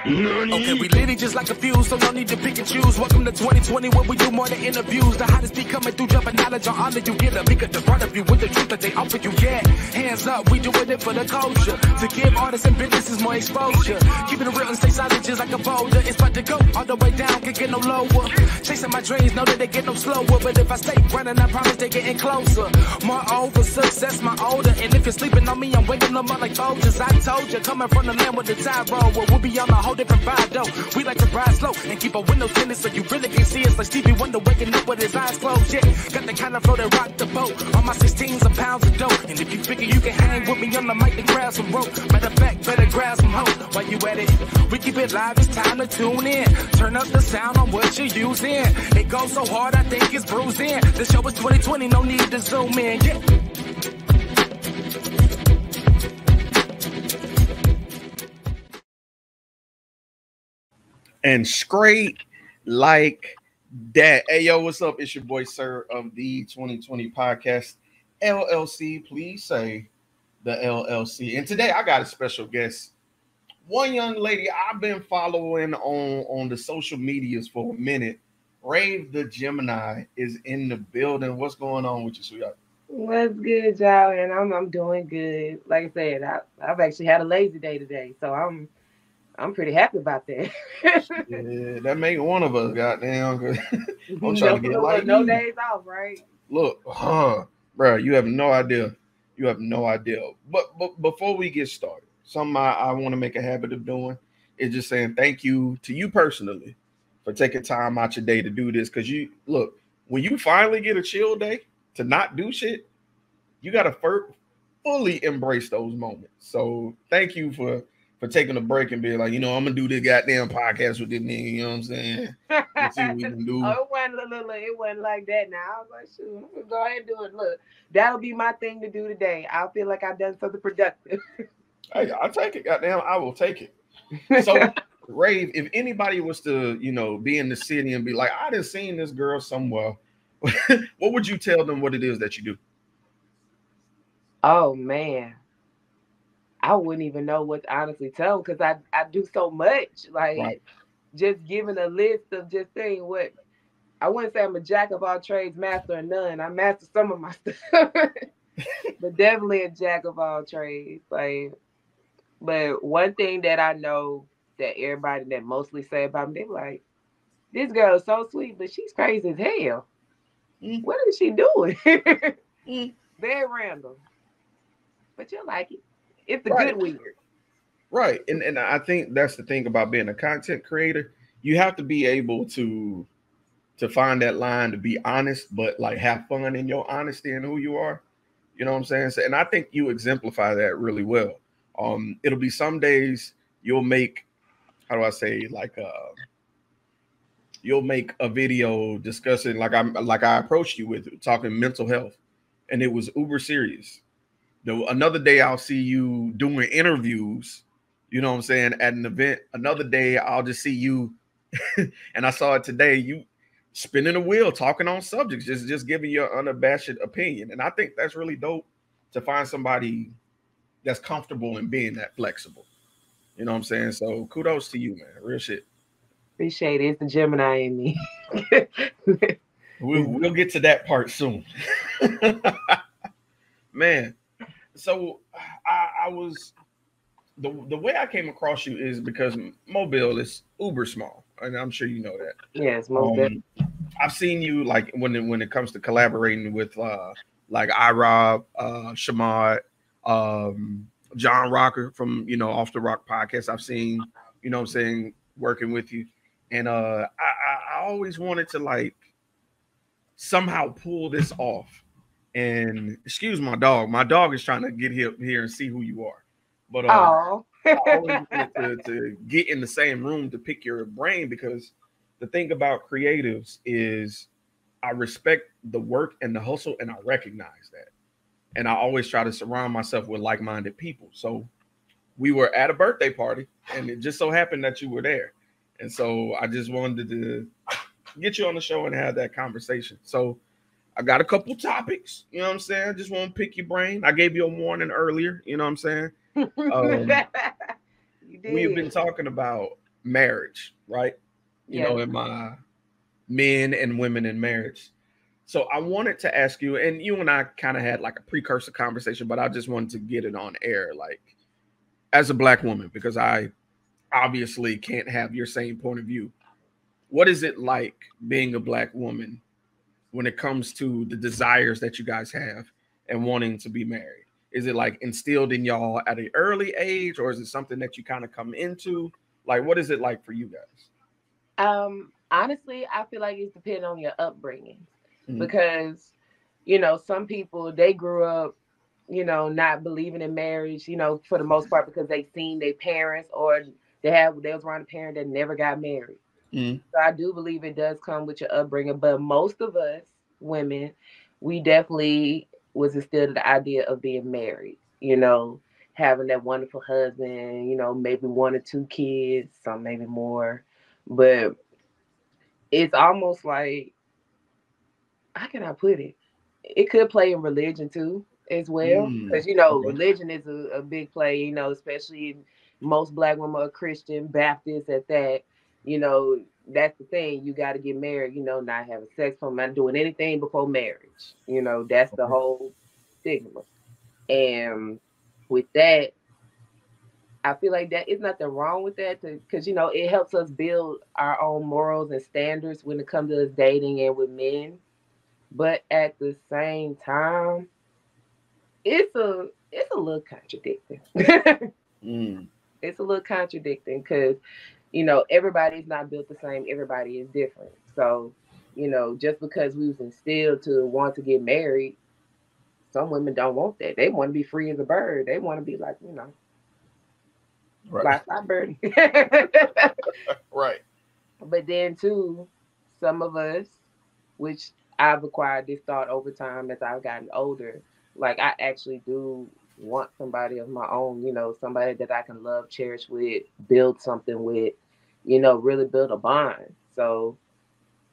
Okay, we lit it just like a fuse, so no need to pick and choose. Welcome to 2020, where we do more than interviews. The hottest be coming through, dropping knowledge on all that you get. A bigger the front of you with the truth that they offer you. Yeah, hands up, we doing it for the culture. To give artists and businesses more exposure. Keeping it real and stay solid just like a boulder. It's about to go all the way down, can't get no lower. Chasing my dreams, know that they get no slower. But if I stay running, I promise they getting closer. Moreover, success my older. And if you're sleeping on me, I'm waking them up like soldiers. I told you, coming from the land with the tide roll. We'll be on a whole different vibe though. We like to ride slow and keep our windows tinted so you really can see us like Stevie Wonder waking up with his eyes closed. Yeah, got the kind of flow that rock the boat. On my 16s and pounds of dope. And if you figure you can hang with me on the mic, then grab some rope. Matter of fact, better grab some hope. While you at it, we keep it live, it's time to tune in. Turn up the sound on what you're using. It goes so hard, I think it's bruising. The show is 2020, no need to zoom in. Yeah. And straight like that. Hey, yo, what's up? It's your boy, Sir, of the 2020 podcast, LLC. Please say the LLC. And today I got a special guest. One young lady I've been following on the social medias for a minute. Rave The Gemini is in the building. What's going on with you, sweetheart? What's good, y'all? And I'm doing good. Like I said, I've actually had a lazy day today, so I'm pretty happy about that. Yeah, that make one of us, goddamn. I'm trying to get like no days off, right? Look, bro, you have no idea. You have no idea. But before we get started, something I want to make a habit of doing is just saying thank you to you personally for taking time out your day to do this. Because you look, when you finally get a chill day to not do shit, you got to fully embrace those moments. So thank you for taking a break and being like, you know, I'm gonna do this goddamn podcast with this nigga. You know what I'm saying? Let's see what we can do. Oh, it wasn't like that. Now I was like, shoot, I'm gonna go ahead and do it. Look, that'll be my thing to do today. I feel like I've done something productive. Hey, I'll take it. Goddamn, I will take it. So, Rave, if anybody was to, you know, be in the city and be like, I done seen this girl somewhere, what would you tell them what it is that you do? Oh man, I wouldn't even know what to honestly tell them because I do so much. Like, right. Just giving a list of just saying what I wouldn't say I'm a jack of all trades, master of none. I master some of my stuff, but definitely a jack of all trades. Like, but one thing that I know that everybody that mostly say about me, they're like, this girl is so sweet, but she's crazy as hell. What is she doing? Very random. But you'll like it. It's the good weird. Right. And I think that's the thing about being a content creator. You have to be able to find that line to be honest, but like have fun in your honesty and who you are. You know what I'm saying? So, and I think you exemplify that really well. It'll be some days you'll make, how do I say, like you'll make a video discussing like I approached you with talking mental health, and it was uber serious. Another day I'll see you doing interviews, you know what I'm saying, at an event. Another day I'll just see you, and I saw it today, you spinning a wheel, talking on subjects, just giving your unabashed opinion. And I think that's really dope to find somebody that's comfortable in being that flexible. You know what I'm saying? So kudos to you, man. Real shit. Appreciate it. It's the Gemini in me. We'll get to that part soon. Man. So I was the way I came across you is because Mobile is uber small, and I'm sure you know that. Yes, Mobile. I've seen you like when it comes to collaborating with like iRob, Shamad, John Rocker from Off the Rock podcast. I've seen, you know what I'm saying, working with you, and I always wanted to like somehow pull this off. And excuse my dog. My dog is trying to get here and see who you are. But I always wanted to get in the same room to pick your brain, because the thing about creatives is I respect the work and the hustle, and I recognize that. And I always try to surround myself with like-minded people. So we were at a birthday party, and it just so happened that you were there. And so I just wanted to get you on the show and have that conversation. So I got a couple topics, you know what I'm saying? I just want to pick your brain. I gave you a warning earlier, you know what I'm saying? We have been talking about marriage, right? You know, in my men and women in marriage. So I wanted to ask you, and you and I kind of had like a precursor conversation, but I just wanted to get it on air, like as a Black woman, because I obviously can't have your same point of view. What is it like being a Black woman when it comes to the desires that you guys have and wanting to be married? Is it like instilled in y'all at an early age, or is it something that you kind of come into? Like, what is it like for you guys? Honestly, I feel like it's depending on your upbringing, because, you know, some people, they grew up, you know, not believing in marriage, you know, for the most part, because they seen their parents, or they was around a parent that never got married. So I do believe it does come with your upbringing, but most of us women, we definitely was instilled in the idea of being married, you know, having that wonderful husband, you know, maybe 1 or 2 kids, some maybe more. But it's almost like, how can I put it? It could play in religion too, as well, because, you know, religion is a big play, you know, especially most Black women are Christian, Baptist at that. You know, that's the thing. You got to get married, you know, not having sex, from not doing anything before marriage. You know, that's the whole stigma. And with that, I feel like that is nothing wrong with that, because, you know, it helps us build our own morals and standards when it comes to us dating and with men. But at the same time, it's a little contradicting. It's a little contradicting, because, you know, everybody's not built the same. Everybody is different. So, you know, just because we was instilled to want to get married, some women don't want that. They want to be free as a bird. They want to be like, you know, fly bird. Right. But then too, some of us, which I've acquired this thought over time as I've gotten older, like I actually do want somebody of my own, you know, somebody that I can love, cherish with, build something with, you know, really build a bond. So,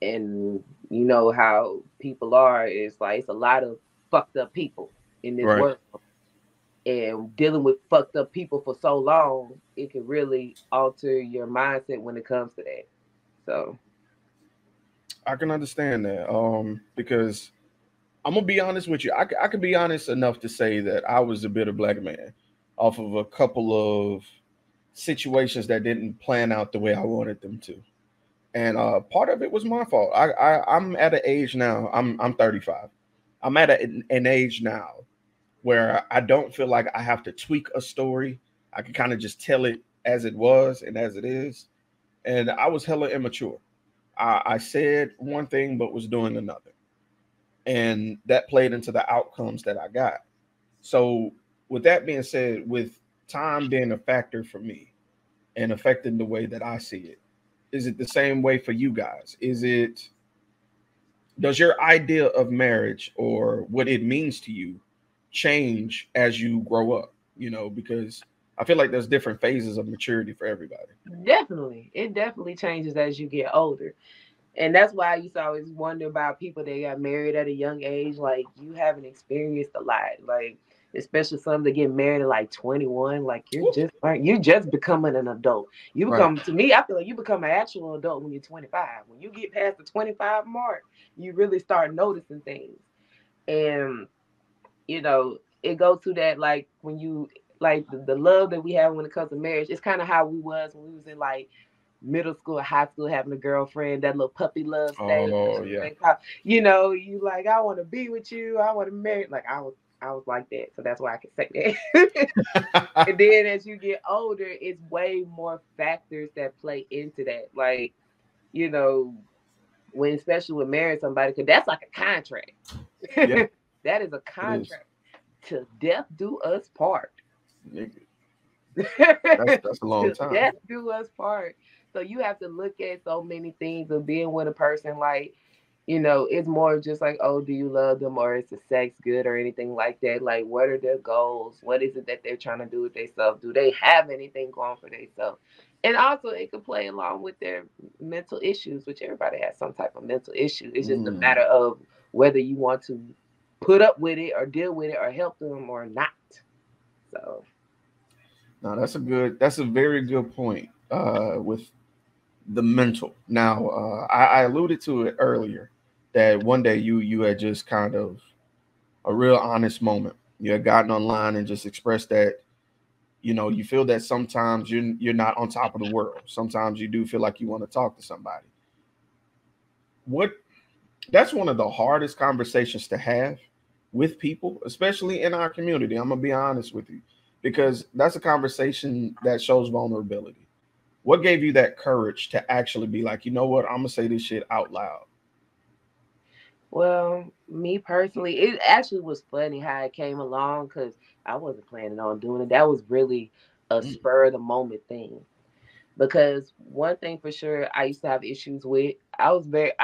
and you know how people are, it's like it's a lot of fucked up people in this world. And dealing with fucked up people for so long, it can really alter your mindset when it comes to that. So I can understand that. Because I'm gonna be honest with you. I can be honest enough to say that I was a bitter Black man off of a couple of situations that didn't plan out the way I wanted them to, and part of it was my fault. I'm at an age now. I'm 35. I'm at an age now where I don't feel like I have to tweak a story. I can kind of just tell it as it was and as it is. And I was hella immature. I said one thing but was doing another, and that played into the outcomes that I got. So, with that being said, with time being a factor for me and affecting the way that I see it, is it the same way for you guys? Does your idea of marriage or what it means to you change as you grow up? You know, because I feel like there's different phases of maturity for everybody. definitely, it definitely changes as you get older. And that's why I used to always wonder about people that got married at a young age. Like, you haven't experienced a lot. Like, especially some that get married at like 21. Like, you're just becoming an adult. You become, to me, I feel like you become an actual adult when you're 25. When you get past the 25 mark, you really start noticing things. And, you know, it goes to that, like, when you, like, the love that we have when it comes to marriage, it's kind of how we was when we was in, like, middle school, high school, having a girlfriend, that little puppy love stage. Oh yeah. You know, you like, I want to be with you, I want to marry. Like, I was like that, so that's why I can say that. And then as you get older, it's way more factors that play into that. Like, you know, when especially with marrying somebody, because that's like a contract. Yeah. That is a contract. To death do us part. That's a long time. Death do us part. So you have to look at so many things of being with a person. Like, you know, it's more just like, oh, do you love them, or is the sex good, or anything like that? Like, what are their goals? What is it that they're trying to do with themselves? Do they have anything going for themselves? And also, it could play along with their mental issues, which everybody has some type of mental issue. It's just a matter of whether you want to put up with it or deal with it or help them or not. So, no, that's a very good point. With the mental. Now, I alluded to it earlier that one day you had just kind of a real honest moment. You had gotten online and just expressed that, you know, you feel that sometimes you're not on top of the world. Sometimes you do feel like you want to talk to somebody. What That's one of the hardest conversations to have with people, especially in our community. I'm gonna be honest with you, because that's a conversation that shows vulnerability. What gave you that courage to actually be like, you know what, I'm gonna say this shit out loud? Well, me personally, it actually was funny how it came along because I wasn't planning on doing it. That was really a Mm, spur of the moment thing. Because one thing for sure I used to have issues with, I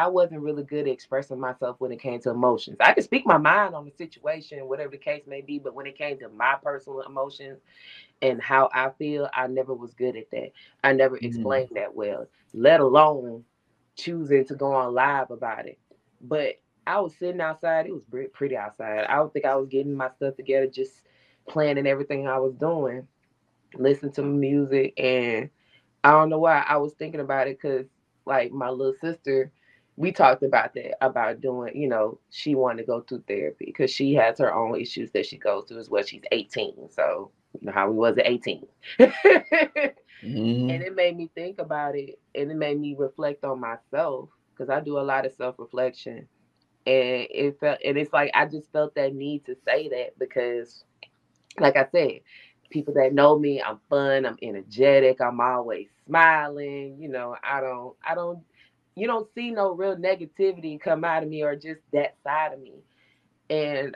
wasn't really good at expressing myself when it came to emotions. I could speak my mind on the situation, whatever the case may be, but when it came to my personal emotions and how I feel, I never was good at that. I never mm, explained that well, let alone choosing to go on live about it. But I was sitting outside. It was pretty outside. I don't think I was getting my stuff together, just planning everything I was doing, listening to music, and I don't know why I was thinking about it because, like, my little sister, we talked about that, about doing, she wanted to go through therapy because she has her own issues that she goes through as well. She's 18. So, you know how we was at 18. And mm. it made me think about it and it made me reflect on myself because I do a lot of self reflection. And it's like I just felt that need to say that because, like I said, people that know me, I'm fun, I'm energetic, I'm always smiling. You don't see no real negativity come out of me or just that side of me. And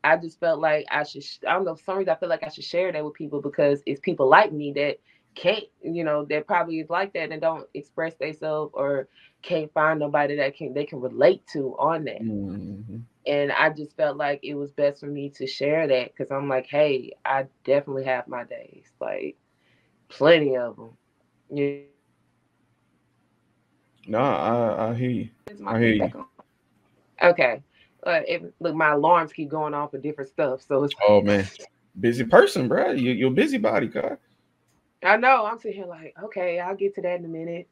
I just felt like I don't know, for some reason I feel like I should share that with people because it's people like me that can't, that probably is like that and don't express themselves or can't find nobody that they can relate to on that. Mhm. And I just felt like it was best for me to share that because I'm like, hey, I definitely have my days, like plenty of them. No, I hear you. Is my I hear thing you. back on? Okay. Look, my alarms keep going off for different stuff, so it's. Oh man, busy person, bro. You're a busybody, God. I know. I'm sitting here like, okay, I'll get to that in a minute.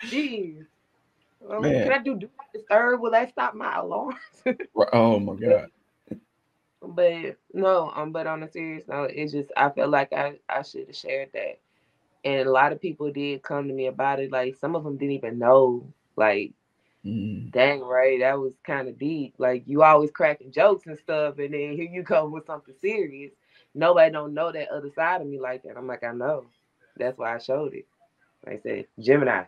Jeez. Can Man, I do not disturb? Will that stop my alarms? oh my but, God. but no, but on a serious note, it's just I felt like I should have shared that. And a lot of people did come to me about it. Like some of them didn't even know. Like, Mm. dang, right, that was kind of deep. Like you always cracking jokes and stuff, and then here you come with something serious. Nobody don't know that other side of me like that. I'm like, I know. That's why I showed it. Like I said, Gemini,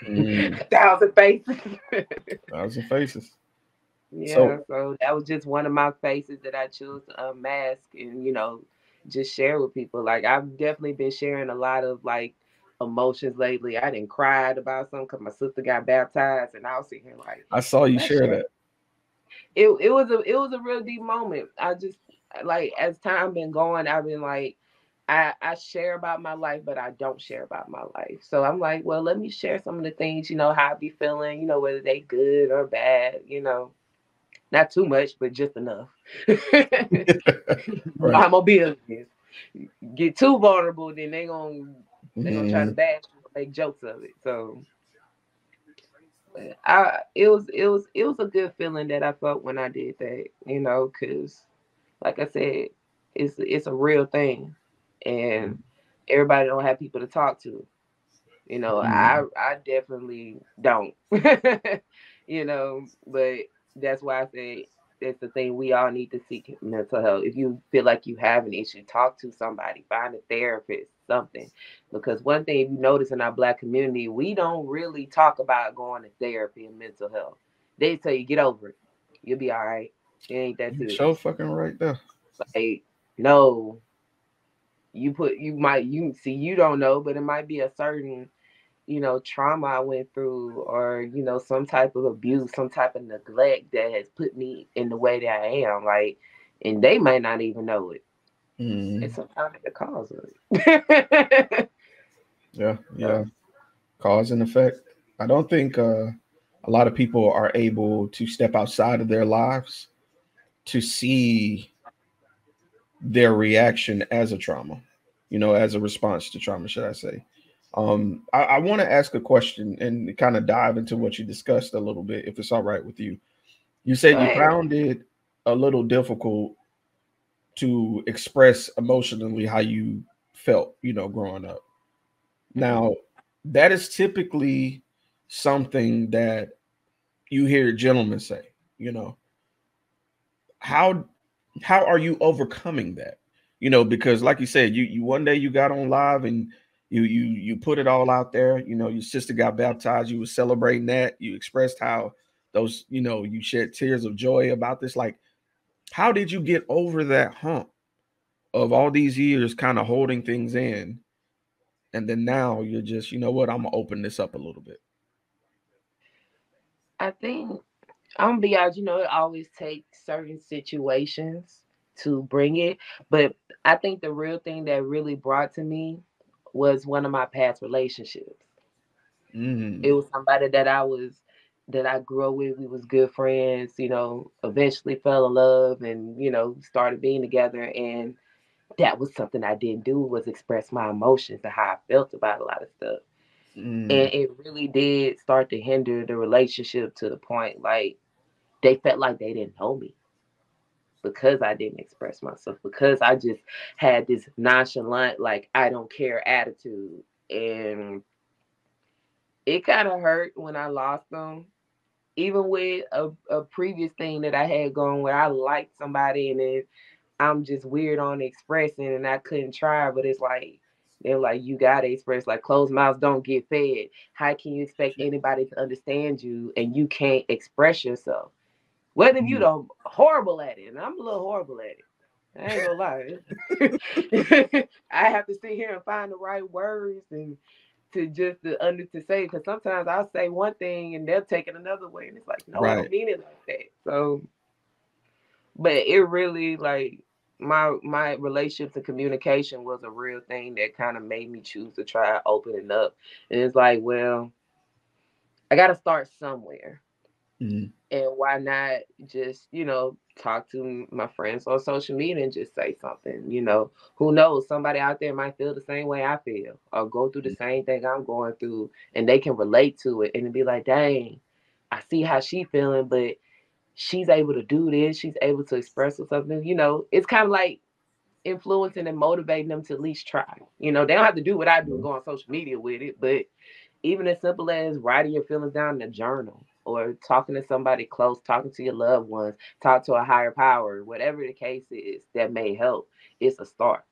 Mm. 1,000 faces. Thousand faces. Yeah, So, so that was just one of my faces that I chose to unmask and just share with people. Like I've definitely been sharing a lot of like emotions lately. I didn't cried about something because my sister got baptized, and I was sitting here like, I saw you let's share share. that. It was a real deep moment. I just like as time been going, I've been like I share about my life, but I don't share about my life. So I'm like, well, let me share some of the things, how I be feeling, whether they good or bad. Not too much, but just enough. Right. I'm a business. Get too vulnerable, then they gonna try to Mhm. bash you, make jokes of it. So it was a good feeling that I felt when I did that, because like I said, it's a real thing, and everybody don't have people to talk to. Mhm. I definitely don't. But that's why I say that's the thing. We all need to seek mental health. If you feel like you have an issue, talk to somebody, find a therapist, something. Because one thing, if you notice in our Black community, we don't really talk about going to therapy and mental health. They tell you, get over it. You'll be all right. It ain't that You so serious. fucking right there. Like, no, you see, you don't know, but it might be a certain trauma I went through or, some type of abuse, some type of neglect that has put me in the way that I am. Like, and they might not even know it. And Mhm. sometimes it's the cause of it. Yeah, So, yeah. Cause and effect. I don't think a lot of people are able to step outside of their lives to see their reaction as a trauma, as a response to trauma, should I say. I want to ask a question and kind of dive into what you discussed a little bit, if it's all right with you. You said you found it a little difficult to express emotionally how you felt, growing up. Now, that is typically something that you hear gentlemen say, how are you overcoming that? Because like you said, you one day you got on live and you put it all out there. Your sister got baptized, you were celebrating that, you expressed how those, you shed tears of joy about this. Like, how did you get over that hump of all these years kind of holding things in, and then now you're just, I'm gonna open this up a little bit? I think I'm gonna be honest, it always takes certain situations to bring it. But I think the real thing that really brought to me was one of my past relationships. It was somebody that I grew up with. We was good friends, eventually fell in love and, started being together. And that was something I didn't do, was express my emotions and how I felt about a lot of stuff. And it really did start to hinder the relationship to the point like they felt like they didn't know me because I didn't express myself, because I just had this nonchalant, like, I don't care attitude. And it kind of hurt when I lost them. Even with a previous thing that I had going where I liked somebody and then I'm just weird on expressing and I couldn't try, but it's like, they're like, you gotta express, like closed mouths don't get fed. How can you expect anybody to understand you and you can't express yourself? What if you don't horrible at it? And I'm a little horrible at it. I ain't gonna lie. I have to sit here and find the right words and to say, because sometimes I'll say one thing and they'll take it another way, and it's like, no, I don't mean it like that. So, but it really, like, my relationships and communication was a real thing that kind of made me choose to try opening up. And it's like, well, I got to start somewhere. And why not just, talk to my friends on social media and just say something, who knows, somebody out there might feel the same way I feel or go through the same thing I'm going through, and they can relate to it and be like, dang, I see how she feeling, but she's able to do this, she's able to express something. It's kind of like influencing and motivating them to at least try. They don't have to do what I do and go on social media with it, but even as simple as writing your feelings down in a journal or talking to somebody close, talking to your loved ones, talk to a higher power, whatever the case is that may help, it's a start.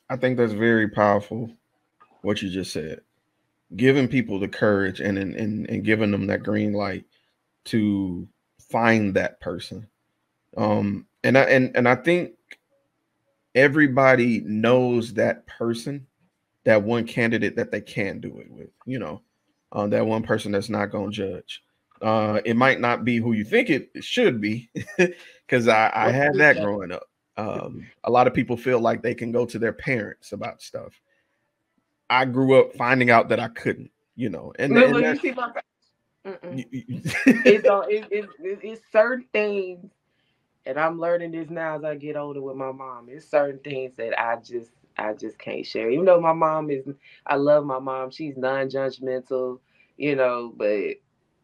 I think that's very powerful, what you just said. Giving people the courage and giving them that green light to find that person. And I think everybody knows that person, that one candidate that they can do it with, that one person that's not going to judge. It might not be who you think it should be, because I had that growing up. A lot of people feel like they can go to their parents about stuff. I grew up finding out that I couldn't, and you see my it's certain things, and I'm learning this now as I get older with my mom. It's certain things that I just can't share. Even though I love my mom. She's non-judgmental, but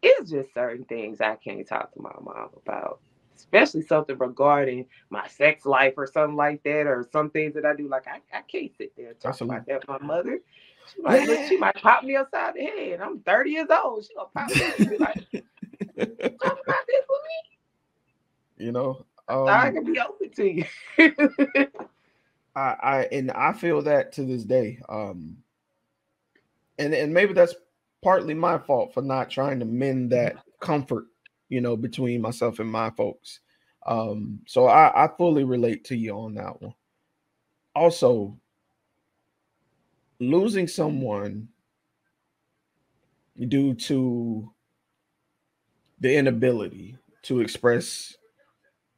it's just certain things I can't talk to my mom about. Especially something regarding my sex life or something like that, or some things that I do. Like, I can't sit there and talk about that with my mother. She might pop me upside the head. I'm 30 years old. She gonna pop me and be like, talk about this with me. I can be open to you. I feel that to this day. And maybe that's partly my fault for not trying to mend that comfort, between myself and my folks. So I fully relate to you on that one. Also, losing someone due to the inability to express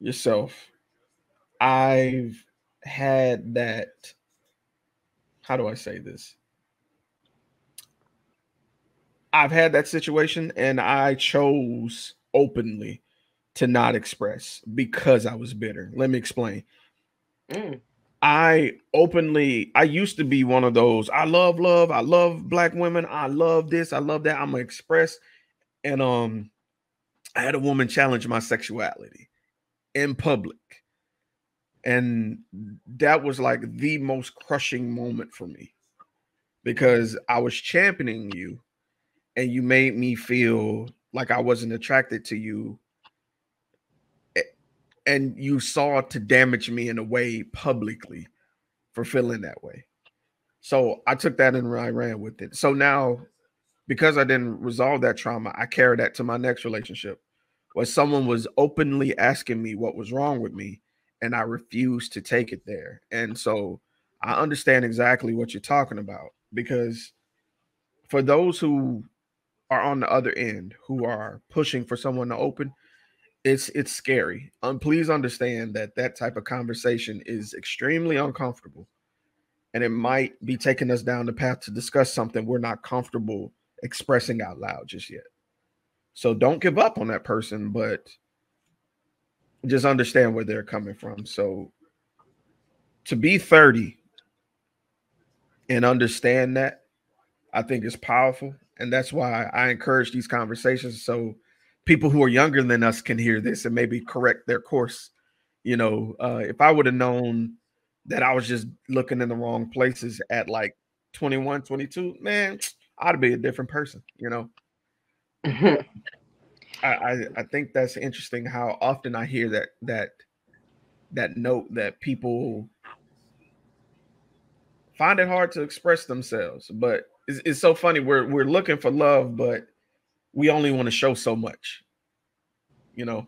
yourself, I've had that. How do I say this? I've had that situation and I chose openly to not express because I was bitter. Let me explain. I used to be one of those. I love love. I love black women. I love this. I love that. I'm gonna express. And I had a woman challenge my sexuality in public, and that was like the most crushing moment for me because I was championing you, and you made me feel like I wasn't attracted to you, and you saw to damage me in a way publicly for feeling that way. So I took that and I ran with it. So now, because I didn't resolve that trauma, I carry that to my next relationship where someone was openly asking me what was wrong with me, and I refused to take it there. And so I understand exactly what you're talking about, because for those who are on the other end, who are pushing for someone to open, it's scary. Please understand that that type of conversation is extremely uncomfortable, and it might be taking us down the path to discuss something we're not comfortable expressing out loud just yet. So don't give up on that person, but just understand where they're coming from. So to be 30 and understand that, I think is powerful. And that's why I encourage these conversations so people who are younger than us can hear this and maybe correct their course. If I would have known that I was just looking in the wrong places at like 21, 22, man, I'd be a different person. I think that's interesting how often I hear that note that people find it hard to express themselves. But it's so funny. We're looking for love, but we only want to show so much. You know.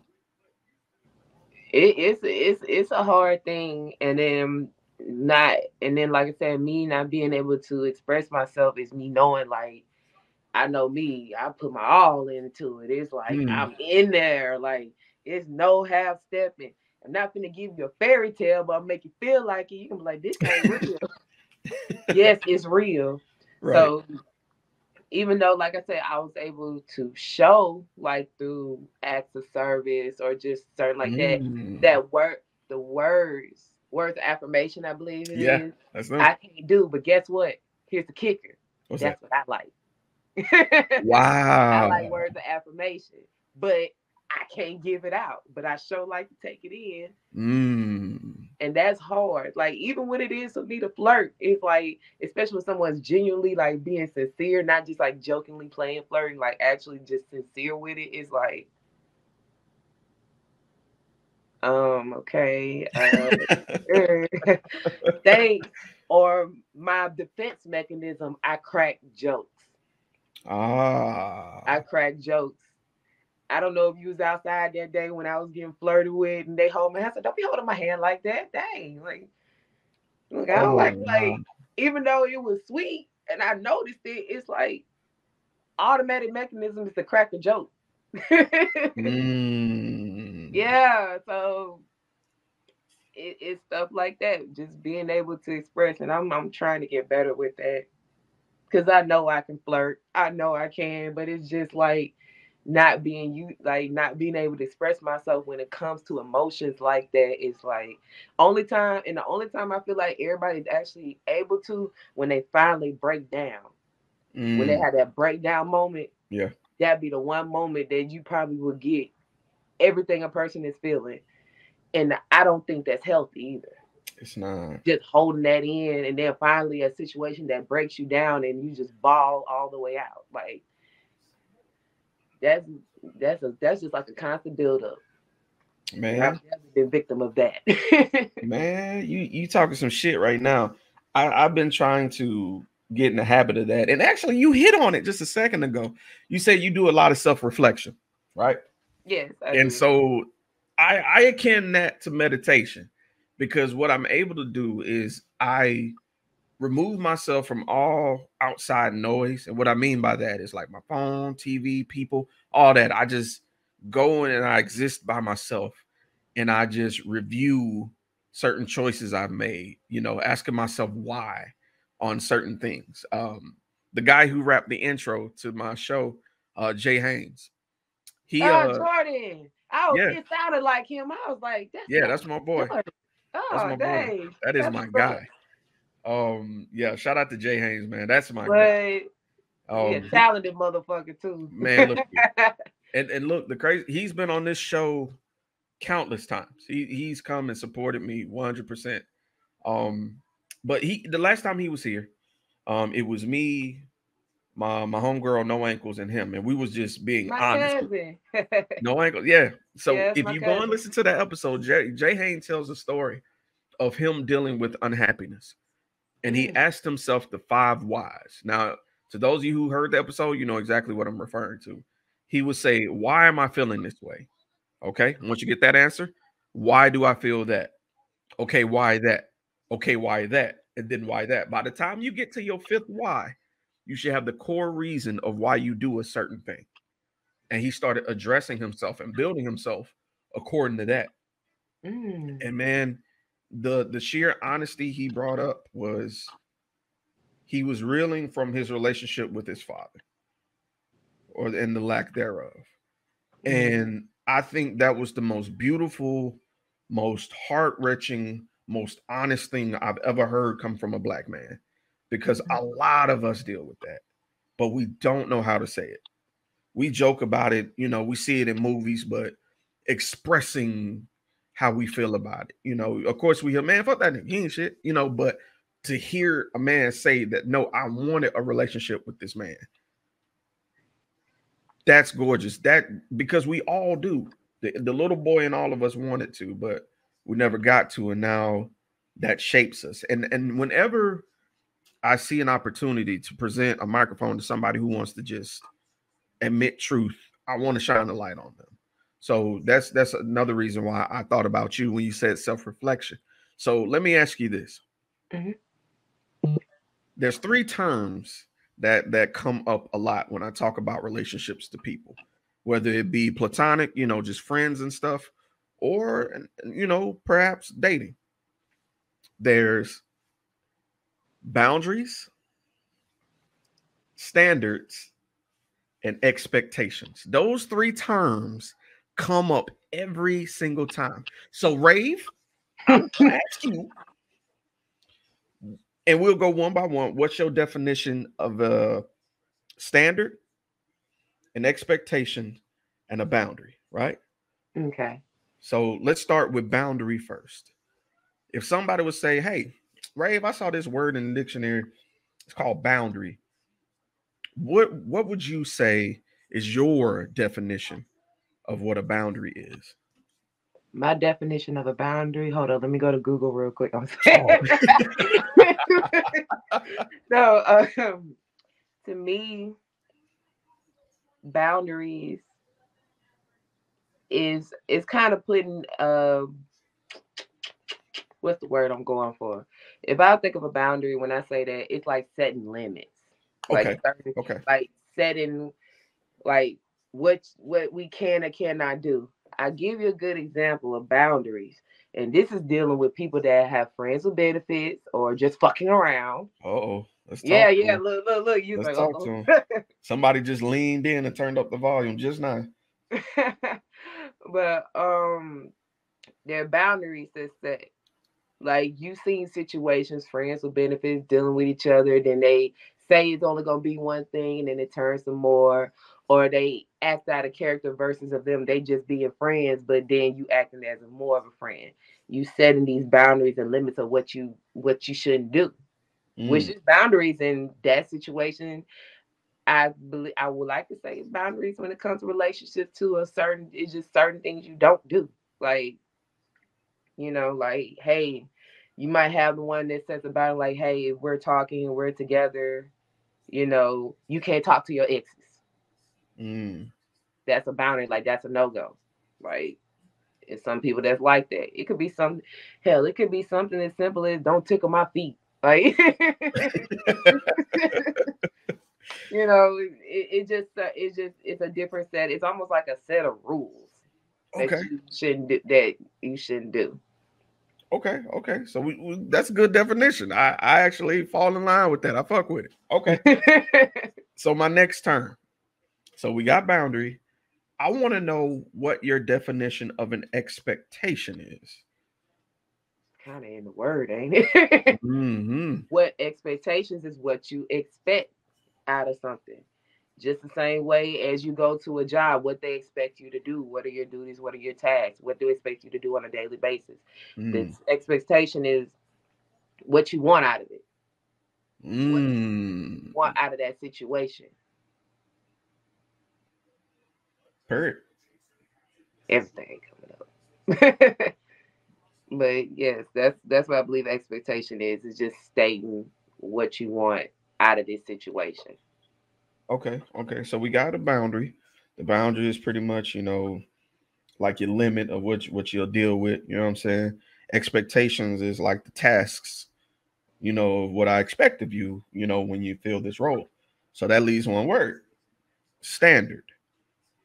It's a hard thing, and then like I said, me not being able to express myself is me knowing like I know me, I put my all into it. It's like Mm. I'm in there, like it's no half stepping. I'm not gonna give you a fairy tale, but I'll make you feel like it. You can be like, this ain't real. Yes, it's real. Right. So even though, like I said, I was able to show like through acts of service or just certain like that, Mm. that word, the words of affirmation, I believe it Yeah, is, that's them. I can't do. But guess what? Here's the kicker. What's that? That's what I like. I like Wow. words of affirmation, but I can't give it out. But I sure like to take it in. Mm. And that's hard. Like even when it is for me to flirt, it's like, especially when someone's genuinely like being sincere, not just like jokingly playing flirting, like actually just sincere with it. It's like, okay, thanks. Or my defense mechanism, I crack jokes. I Ah. crack jokes. I don't know if you was outside that day when I was getting flirted with and they hold my hand. I said, don't be holding my hand like that. Dang. Like I don't Oh wow. like even though it was sweet and I noticed it, it's like automatic mechanism is to crack a joke. Mm. Yeah, so it's stuff like that. Just being able to express, and I'm trying to get better with that because I know I can flirt. I know I can, but it's just like not being able to express myself when it comes to emotions like that is like the only time I feel like everybody's actually able to when they finally break down. When they Mm. have that breakdown moment, Yeah. that'd be the one moment that you probably will get everything a person is feeling. And I don't think that's healthy either. It's not. Just holding that in and then finally a situation that breaks you down and you just bawl all the way out. Like that's that's just like a constant buildup. And I've Man. never been victim of that. Man, you talking some shit right now. I've been trying to get in the habit of that. And actually you hit on it just a second ago. You said you do a lot of self-reflection, right? Yes, I And do. so I akin that to meditation, because what I'm able to do is I remove myself from all outside noise. And what I mean by that is like my phone, TV, people, all that. I just go in and I exist by myself, and I just review certain choices I've made, asking myself why on certain things. The guy who rapped the intro to my show, Jay Haynes, he Jordan. yeah, It sounded like him. I was like, that's yeah, not that's my boy. Jordan. That's Oh, my boy. dang. That is That's my what's up. guy. Yeah, shout out to Jay Haynes, man. That's my guy. But he a talented motherfucker too. Man, look, and look, he's been on this show countless times. He's come and supported me 100%. But the last time he was here, it was me, my homegirl, No Ankles, and him, and we was just being My honest. cousin. No Ankles, yeah. So Yeah, if you go and listen to that episode, Jay Haynes tells a story of him dealing with unhappiness, and he asked himself the 5 whys. Now, to those of you who heard the episode, you know exactly what I'm referring to. He would say, "Why am I feeling this way?" Okay, once you get that answer, why do I feel that? Okay, why that? Okay, why that? And then why that? By the time you get to your 5th why, you should have the core reason of why you do a certain thing. And he started addressing himself and building himself according to that. And man, the sheer honesty he brought up was he was reeling from his relationship with his father, and the lack thereof. And I think that was the most beautiful, most heart-wrenching, most honest thing I've ever heard come from a Black man, because a lot of us deal with that, but we don't know how to say it. We joke about it, we see it in movies, but expressing how we feel about it, of course we hear, man, fuck that nigga, he ain't shit, but to hear a man say that, no, I wanted a relationship with this man, that's gorgeous. That, because we all do. The little boy in all of us wanted to, but we never got to, and now that shapes us. And whenever I see an opportunity to present a microphone to somebody who wants to just admit truth, I want to shine the light on them. So that's another reason why I thought about you when you said self-reflection. So let me ask you this. There's 3 terms that come up a lot when I talk about relationships to people, whether it be platonic, just friends and stuff, or, perhaps dating. There's boundaries, standards, and expectations. Those 3 terms come up every single time. So, Rave, I'm going to ask you, and we'll go one by one. What's your definition of a standard, an expectation, and a boundary, right? Okay. So let's start with boundary first. If somebody would say, hey, Rave, I saw this word in the dictionary, it's called boundary. What would you say is your definition of what a boundary is? My definition of a boundary. Hold on, let me go to Google real quick. I'm sorry. No, to me, boundaries is kind of putting what's the word I'm going for? If I think of a boundary, when I say that, it's like setting limits. Okay. Like setting like what we can or cannot do. I'll give you a good example of boundaries. And this is dealing with people that have friends with benefits or just fucking around. Uh-oh. Let's talk to him. Look. You Let's talk to him. Somebody just leaned in and turned up the volume just now. But there are boundaries that set. Like, you've seen situations, friends with benefits dealing with each other, then they say it's only gonna be one thing, and then it turns to more, or they act out of character versus of them they just being friends, but then you acting as more of a friend. You setting these boundaries and limits of what you shouldn't do, which is boundaries in that situation. I would like to say it's boundaries when it comes to relationships to it's just certain things you don't do. Like, like, hey, you might have the one that says about it, like, hey, if we're talking and we're together, you can't talk to your exes. That's a boundary. Like, that's a no-go. Like, it's some people that's like that. It could be it could be something as simple as don't tickle my feet. Like, it's a different set. It's almost like a set of rules that you shouldn't do. Okay. So that's a good definition. I actually fall in line with that. I fuck with it. Okay. So my next term. So we got boundary. I want to know what your definition of an expectation is. kind of in the word, ain't it? Mm-hmm. What expectations is what you expect out of something. Just the same way as you go to a job, what they expect you to do, what are your duties, what are your tasks, what do they expect you to do on a daily basis. This expectation is what you want out of it. What you want out of that situation. Perfect. Everything coming up. But yes, that's what I believe expectation is just stating what you want out of this situation. Okay. So we got a boundary. The boundary is pretty much, like your limit of what you'll deal with. You know what I'm saying? Expectations is like the tasks, what I expect of you, when you fill this role. So that leaves one word: standard.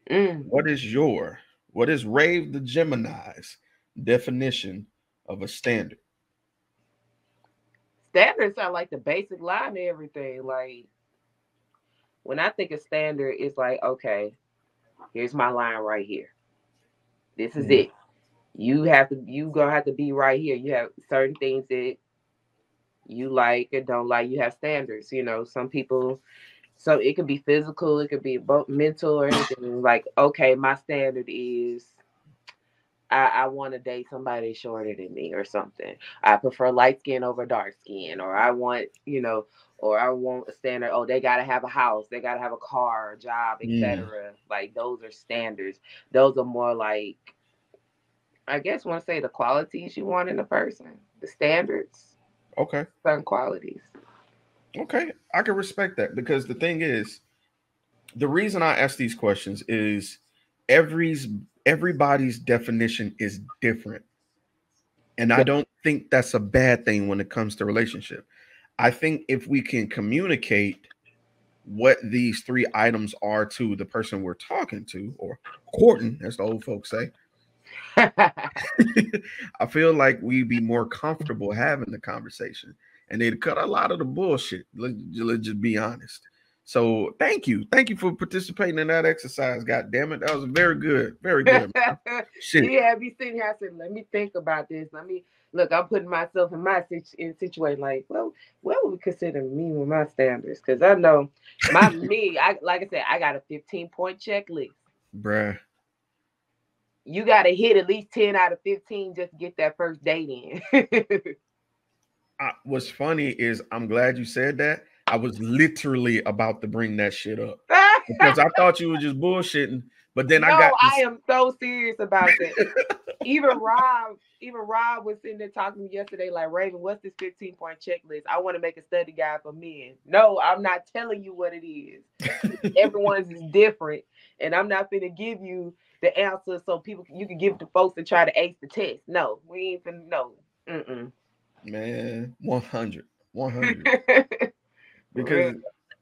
What is Rave the Gemini's definition of a standard? Standards are like the basic line to everything. Like when I think of standard, it's like, okay, here's my line right here. This is it. You gonna have to be right here. You have certain things that you like or don't like. You have standards. Some people. So it could be physical, it could be both mental or anything. Like, okay, my standard is I want to date somebody shorter than me or something. I prefer light skin over dark skin, or I want, or I want a standard. Oh, they gotta have a house, they gotta have a car, a job, etc. Like those are standards. Those are more like, I guess, want to say the qualities you want in a person, the standards. Okay. Certain qualities. Okay, I can respect that because the thing is, the reason I ask these questions is everybody's definition is different. And I don't think that's a bad thing when it comes to relationship. I think if we can communicate what these three items are to the person we're talking to or courting, as the old folks say, I feel like we'd be more comfortable having the conversation and they'd cut a lot of the bullshit. Let's just be honest. So thank you for participating in that exercise. God damn it, that was very good, Shit. Yeah, be sitting here. I said, let me think about this. Let me look. I'm putting myself in my situation. Like, well, what would we consider me with my standards? Because I know I like I said, I got a 15-point checklist, bruh. You got to hit at least 10 out of 15 just to get that first date in. What's funny is I'm glad you said that. I was literally about to bring that shit up because I thought you were just bullshitting. But then I am so serious about that. Even Rob was sitting there talking to me yesterday, like, Raven, what's this 15-point checklist? I want to make a study guide for men. No, I'm not telling you what it is. Everyone's is different, and I'm not finna give you the answer so you can give it to folks and try to ace the test. No, we ain't finna. No. Man, 100. Because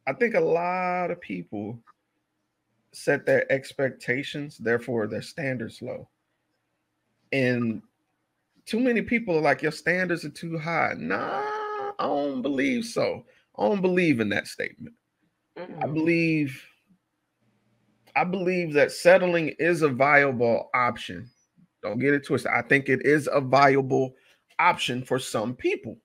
I think a lot of people set their expectations, therefore their standards low. And too many people are like, your standards are too high. Nah, I don't believe so. I don't believe in that statement. I believe that settling is a viable option. Don't get it twisted. I think it is a viable option for some people.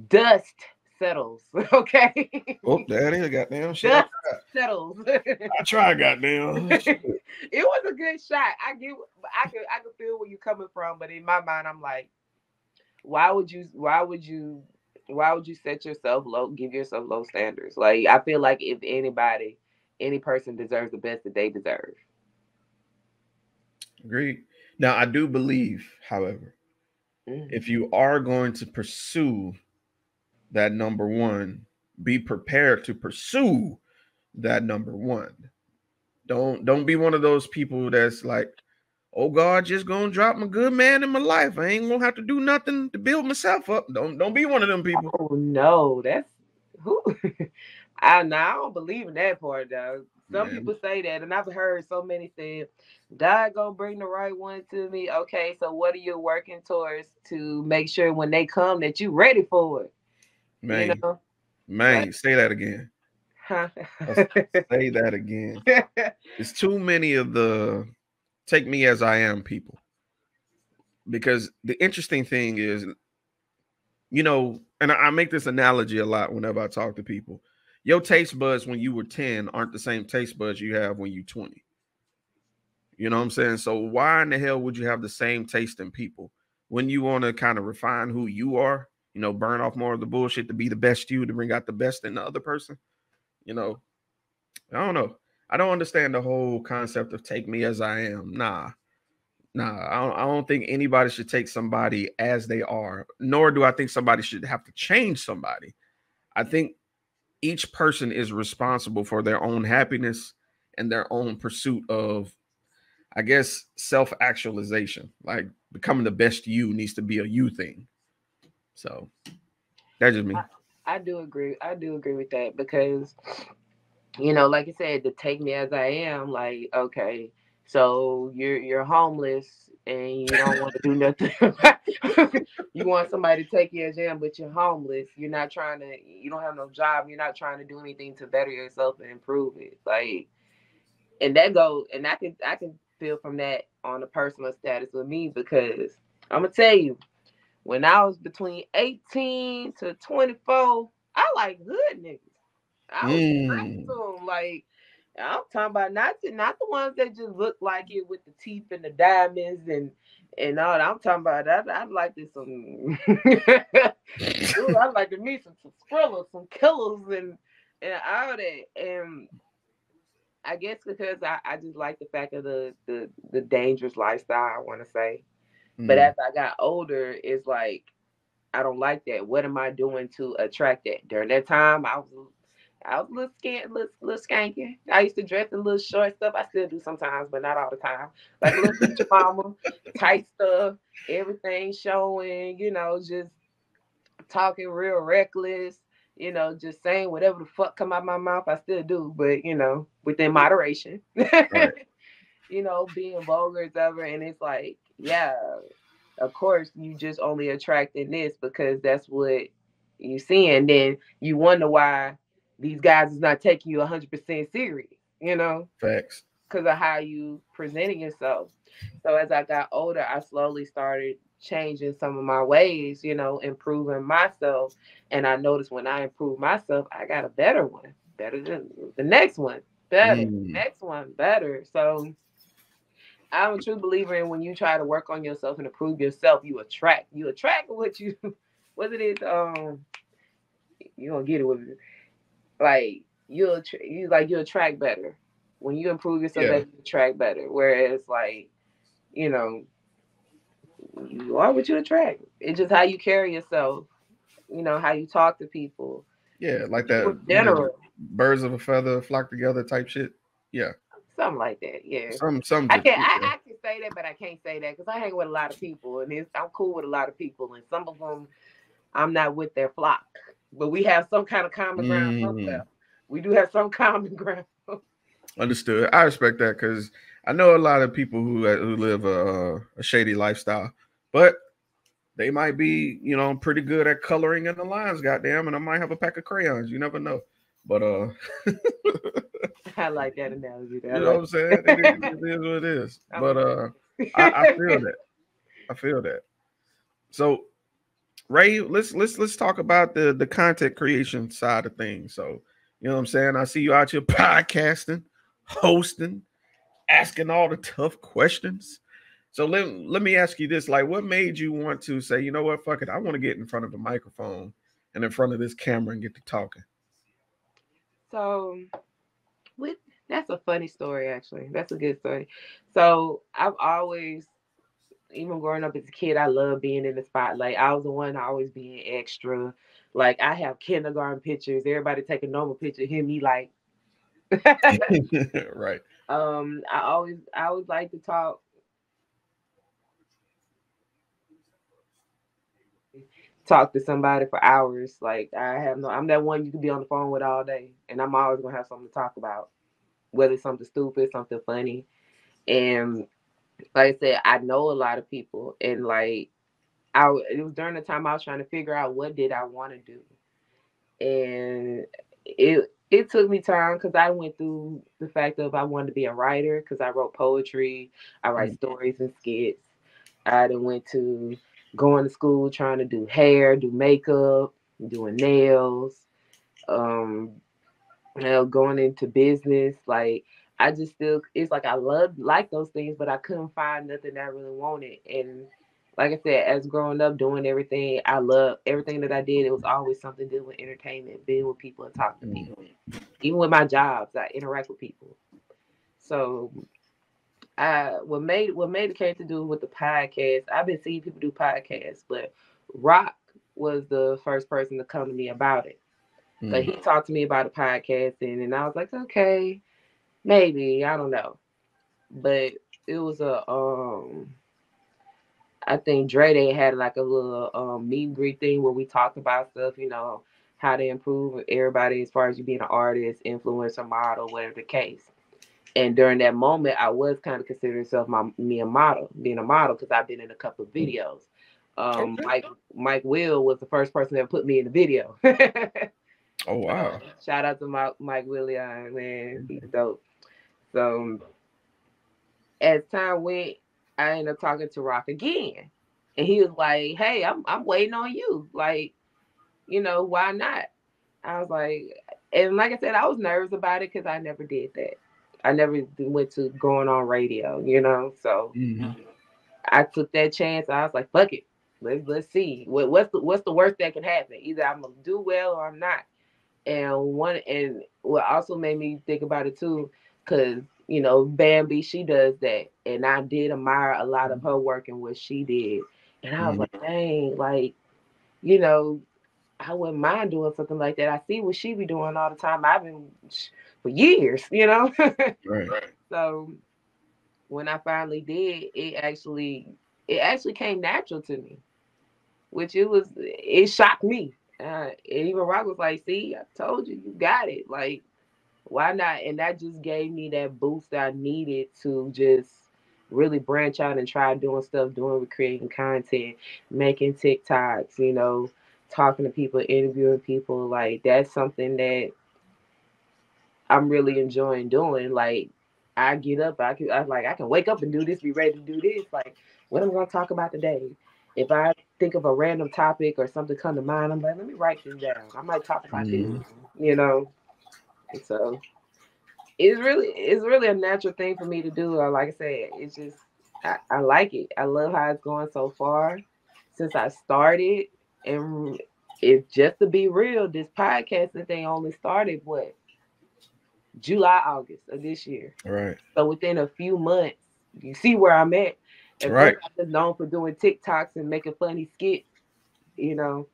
Dust settles. Okay. Oh, that is goddamn shit. Dust settles. I tried, goddamn. It was a good shot. I could feel where you're coming from, but in my mind, I'm like, why would you set yourself low, give yourself low standards? Like, I feel like if any person deserves the best that they deserve. Agreed. Now, I do believe, however, if you are going to pursue that number one, be prepared to pursue that number one. Don't be one of those people that's like, oh, God, just gonna drop my good man in my life. I ain't gonna have to do nothing to build myself up. Don't be one of them people. Oh no, that's who. I don't believe in that part, though. Some people say that, and I've heard so many say, God gonna bring the right one to me. Okay, so what are you working towards to make sure when they come that you ready for it? Man, say that again. Say that again. It's too many of the take me as I am people. Because the interesting thing is you know, and I make this analogy a lot whenever I talk to people. Your taste buds when you were 10 aren't the same taste buds you have when you're 20. You know what I'm saying? So why in the hell would you have the same taste in people when you want to kind of refine who you are? You know, burn off more of the bullshit to be the best you, to bring out the best in the other person. You know, I don't know. I don't understand the whole concept of take me as I am. Nah. I don't think anybody should take somebody as they are, nor do I think somebody should have to change somebody. I think each person is responsible for their own happiness and their own pursuit of, I guess, self-actualization. Like becoming the best you needs to be a you thing. So that's just me. I do agree. I do agree with that because, you know, like you said, to take me as I am, like, okay, so you're homeless and you don't want to do nothing. You want somebody to take you as you am, but you're homeless. You're not trying to. You don't have no job. You're not trying to do anything to better yourself and improve it. Like, and that goes, and I can feel from that on a personal status with me because I'm gonna tell you, when I was between 18 to 24, I like hood niggas. I was attracted Mm. to them. Like, I'm talking about not the ones that just look like it with the teeth and the diamonds and all that. I'm talking about I like this some ooh, I like to meet some thrillers, some killers and all that. And I guess because I just like the fact of the dangerous lifestyle, I wanna say. But Mm. as I got older, it's like I don't like that. What am I doing to attract that? During that time, I was a little scant, little skanky. I used to dress in little short stuff. I still do sometimes, but not all the time. Like a little picture mama, tight stuff, everything showing. You know, just talking real reckless. You know, just saying whatever the fuck come out my mouth. I still do, but you know, within moderation. Right. You know, being vulgar as ever, and it's like, yeah, of course you just only attracting this because that's what you see, and then you wonder why these guys is not taking you 100% serious, you know, Facts. because of how you presenting yourself. So as I got older, I slowly started changing some of my ways, you know, improving myself, and I noticed when I improve myself, I got a better one, better than the next one, better, Mm. next one, better. So I'm a true believer in when you try to work on yourself and improve yourself, you attract what you what it is. You gonna get it with it. Like you attract better when you improve yourself. Yeah. Better, you attract better. Whereas like you know you are what you attract. It's just how you carry yourself. You know how you talk to people. Yeah. Like People that. in What is it? general, Birds of a feather flock together type shit. Yeah. something like that. Yeah. Some I to can yeah. I can say that, but I can't say that because I hang with a lot of people, and I'm cool with a lot of people, and some of them I'm not with their flock, but we have some kind of common ground Mm. somewhere. We do have some common ground. Understood. I respect that because I know a lot of people who live a shady lifestyle, but they might be, you know, pretty good at coloring in the lines, goddamn, and I might have a pack of crayons. You never know. But I like that analogy. I you know what like I'm saying? It is what it is. I'm But I feel a that. I feel that. So Ray, let's talk about the content creation side of things. So, you know what I'm saying? I see you out here podcasting, hosting, asking all the tough questions. So let me ask you this: like, what made you want to say, you know what, fuck it, I want to get in front of a microphone and in front of this camera and get to talking? so with that's a funny story actually. That's a good story. So I've always even growing up as a kid, I love being in the spotlight. I was the one always being extra. Like I have kindergarten pictures. Everybody take a normal picture, hear me like Right. I always like to talk to somebody for hours. Like I'm that one you can be on the phone with all day, and I'm always gonna have something to talk about, whether it's something stupid, something funny. And like I said, I know a lot of people, and like it was during the time I was trying to figure out what did I want to do, and it took me time because I went through the fact of I wanted to be a writer because I wrote poetry, I write Mm. stories and skits. I then went to going to school, trying to do hair, do makeup, doing nails, um, going into business. Like I just still, it's like I love like those things, but I couldn't find nothing that I really wanted. And like I said, as growing up doing everything, I love everything that I did. It was always something to do with entertainment, being with people and talking to people. Even with my jobs, I interact with people. So what made it came to do with the podcast. I've been seeing people do podcasts, but Rock was the first person to come to me about it. Like he talked to me about a podcast, and I was like, okay, maybe I don't know, but it was a I think Dre Day had like a little meet and greet thing where we talked about stuff, how to improve everybody as far as you being an artist, influencer, model, whatever the case. And during that moment, I was kind of considering me a model, being a model, because I've been in a couple of videos. Mike Will was the first person that put me in the video. Oh wow! Shout out to Mike Willian, man, he's dope. So as time went, I ended up talking to Rock again, and he was like, "Hey, I'm waiting on you. Like, why not?" I was like, and like I said, I was nervous about it because I never did that. I never went to going on radio. So I took that chance. I was like, "Fuck it, let's see what's the worst that can happen. Either I'm gonna do well or I'm not." And what also made me think about it too, because Bambi, she does that, and I did admire a lot of her work and what she did, and I was like, dang, like you know I wouldn't mind doing something like that. I see what she be doing all the time. I've been for years. Right. So when I finally did, it actually came natural to me, which it shocked me. And even Rock was like, "See, I told you, you got it. Like, why not?" And that just gave me that boost I needed to just really branch out and try doing stuff, creating content, making TikToks, talking to people, interviewing people. Like, that's something that I'm really enjoying doing. Like, I get up, I can wake up and do this, be ready to do this. Like, what am I gonna talk about today? If I think of a random topic or something come to mind, I'm like, let me write this down. I might talk about this, you know. And so it's really a natural thing for me to do. Like I said, it's just I like it. I love how it's going so far since I started. And it's just to be real, this podcasting thing only started what, July, August of this year. Right. So within a few months, you see where I'm at. At Right. first, I was known for doing TikToks and making funny skits. You know,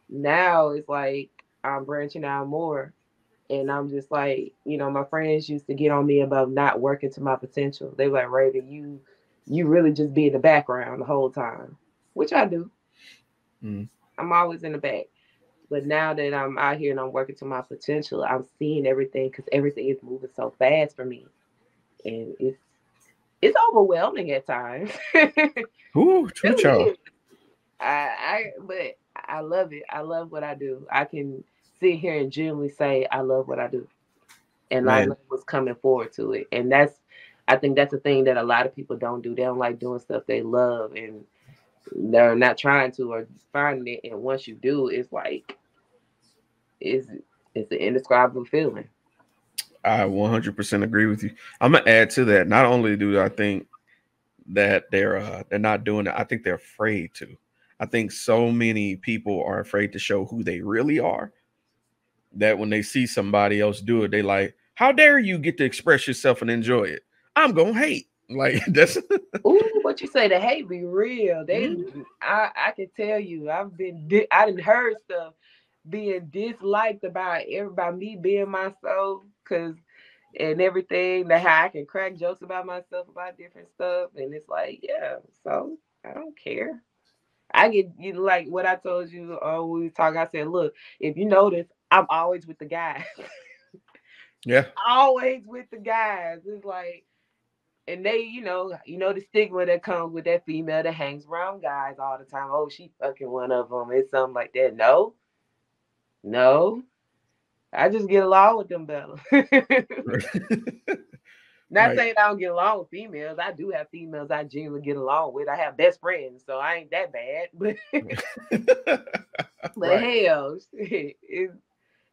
now it's like I'm branching out more, and I'm just like, my friends used to get on me about not working to my potential. They were like, Raven, you really just be in the background the whole time, which I do. I'm always in the back. But now that I'm out here and I'm working to my potential, I'm seeing everything because everything is moving so fast for me, and it's overwhelming at times. Ooh, true, Really child. is. But I love it. I love what I do. I can sit here and genuinely say I love what I do, and I Man. love what's coming forward to it. And I think that's a thing that a lot of people don't do. They don't like doing stuff they love, and they're not trying to or finding it. And once you do, it's like it's an indescribable feeling. I 100% agree with you. I'm gonna add to that. Not only do I think that they're not doing it, I think they're afraid to. I think so many people are afraid to show who they really are, that when they see somebody else do it, they like, how dare you get to express yourself and enjoy it? I'm gonna hate. Like that's Ooh, what you say? The hate be real. I can tell you, I didn't heard stuff being disliked about everybody, me being myself, and everything, that how I can crack jokes about myself about different stuff, and it's like, yeah, so I don't care. I get like what I told you. Oh, we was talking. I said, look, if you notice, I'm always with the guys. yeah. Always with the guys. It's like, and they, the stigma that comes with that female that hangs around guys all the time. Oh, she fucking one of them. It's something like that. No, no. I just get along with them better. Not saying I don't get along with females. I do have females I genuinely get along with. I have best friends, so I ain't that bad. But but hell, it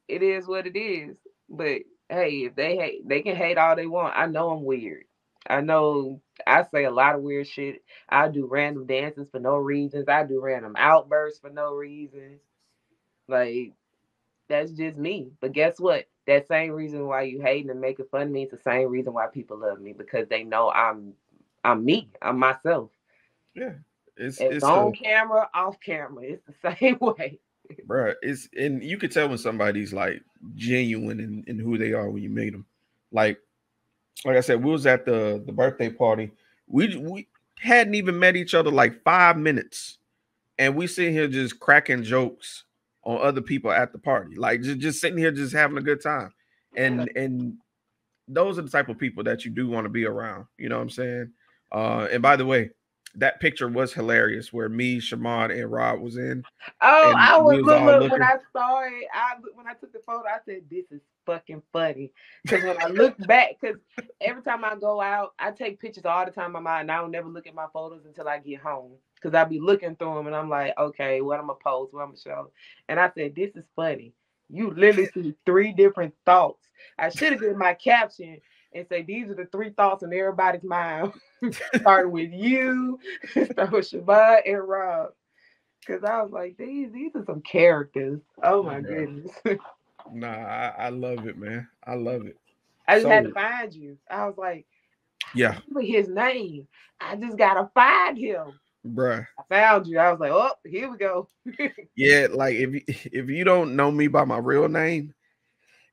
is what it is. But hey, if they hate, they can hate all they want. I know I'm weird. I know I say a lot of weird shit. I do random dances for no reasons. I do random outbursts for no reason. Like, that's just me. But guess what? That same reason why you hating and making fun of me is the same reason why people love me, because they know I'm me. I'm myself. Yeah. It's on camera, off camera. It's the same way. Bruh, and you could tell when somebody's like genuine in who they are when you meet them. Like I said, we was at the birthday party. We hadn't even met each other like 5 minutes, and we sitting here just cracking jokes on other people at the party, like just sitting here just having a good time. And those are the type of people that you do want to be around. You know what I'm saying? And by the way, that picture was hilarious where me, Shamad, and Rob was in. Oh, I was look when I saw it. When I took the photo, I said, "This is fucking funny." Because when I look back, because every time I go out, I take pictures all the time on my mind. I don't never look at my photos until I get home, because I be looking through them and I'm like, okay, what I'm gonna post, what I'm gonna show. And I said, "This is funny." You literally see 3 different thoughts. I should have did my caption and say, "These are the 3 thoughts in everybody's mind." Starting with you, start with Shabbat and Rob. Because I was like, these are some characters. Oh my goodness. Nah, I love it, man. I love it. I just had to find you. I was like, yeah, his name. I just gotta find him. Bruh. I found you. I was like, oh, here we go. Yeah, like if you don't know me by my real name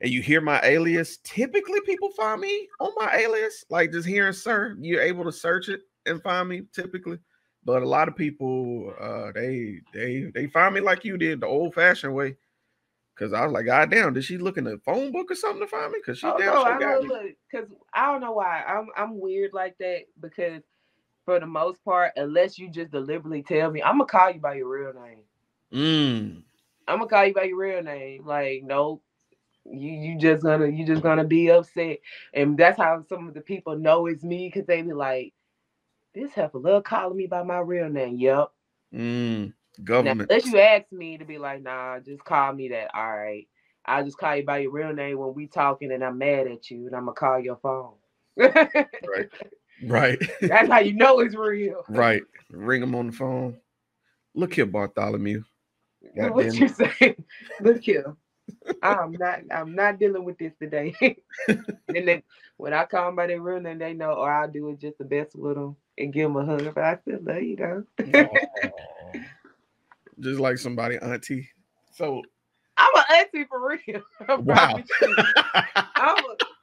and you hear my alias, typically people find me on my alias. Like just hearing "sir," you're able to search it and find me typically. But a lot of people, they find me like you did, the old-fashioned way. Because I was like, God damn, did she look in the phone book or something to find me? Because she damn sure got me. Because I don't know why I'm weird like that. Because for the most part, unless you just deliberately tell me, I'm gonna call you by your real name. I'm gonna call you by your real name. Like, nope. You just gonna be upset, and that's how some of the people know it's me, because they be like, "This heifer love calling me by my real name." Yep. Government. Now, unless you ask me to be like, "Nah, just call me that." All right, I'll just call you by your real name when we talking, and I'm mad at you, and I'm gonna call your phone. Right. That's how you know it's real. Right. Ring him on the phone. Look here, Bartholomew. What you say? Look here. I'm not dealing with this today. And then when I call them by their real name, they know, or I'll do it just the best with them and give them a hug. But I still love you, though. Just like somebody auntie. So I'm an auntie for real. Wow.